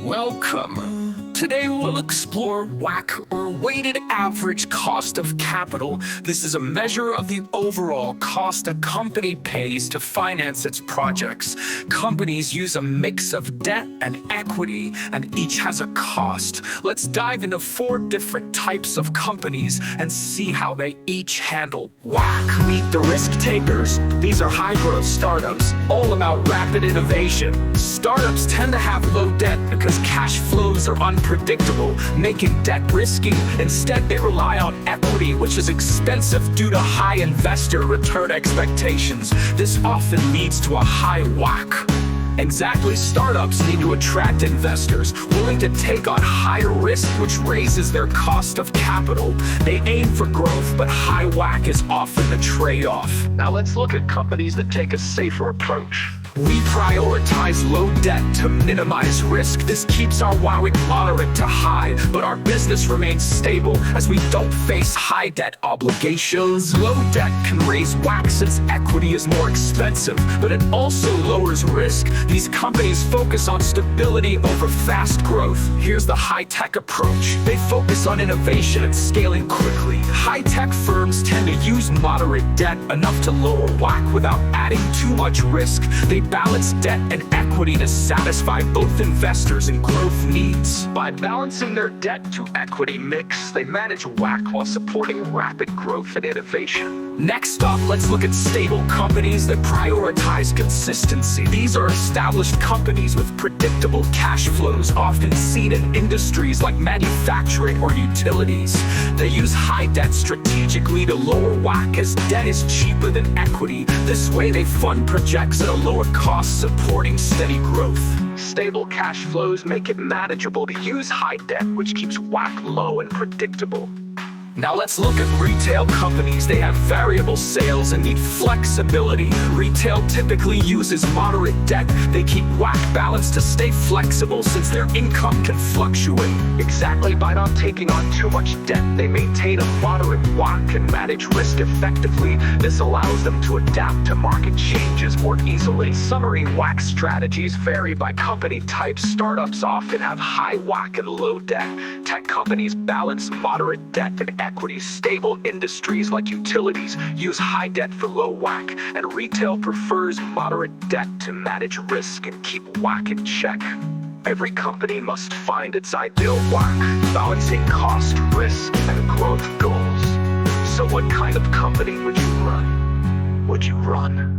Welcome. Today we'll explore WACC, or Weighted Average Cost of Capital. This is a measure of the overall cost a company pays to finance its projects. Companies use a mix of debt and equity, and each has a cost. Let's dive into 4 different types of companies and see how they each handle WACC. Meet the risk takers. These are high-growth startups, all about rapid innovation. Startups tend to have low debt because cash flows are unpredictable, making debt risky. Instead, they rely on equity, which is expensive due to high investor return expectations. This often leads to a high WACC. Exactly, startups need to attract investors willing to take on higher risk, which raises their cost of capital. They aim for growth, but high WACC is often the trade-off. Now let's look at companies that take a safer approach. We prioritize low debt to minimize risk. This keeps our WACC moderate to high, but our business remains stable as we don't face high debt obligations. Low debt can raise WACC since equity is more expensive, but it also lowers risk. These companies focus on stability over fast growth. Here's the high-tech approach. They focus on innovation and scaling quickly. High-tech firms tend to use moderate debt, enough to lower WACC without adding too much risk. They balance debt and equity to satisfy both investors and growth needs. By balancing their debt to equity mix, they manage WACC while supporting rapid growth and innovation. Next up, let's look at stable companies that prioritize consistency. These are established companies with predictable cash flows, often seen in industries like manufacturing or utilities. They use high debt strategically to lower WACC as debt is cheaper than equity. This way they fund projects at a lower cost, supporting steady growth. Stable cash flows make it manageable to use high debt, which keeps WACC low and predictable. Now let's look at retail companies. They have variable sales and need flexibility. Retail typically uses moderate debt. They keep WACC balanced to stay flexible since their income can fluctuate. Exactly, by not taking on too much debt, they maintain a moderate WACC and manage risk effectively. This allows them to adapt to market changes more easily. Summary: WACC strategies vary by company type. Startups often have high WACC and low debt. Tech companies balance moderate debt and equity. Stable industries like utilities use high debt for low WACC, and retail prefers moderate debt to manage risk and keep WACC in check. Every company must find its ideal WACC, balancing cost, risk, and growth goals. So what kind of company would you run?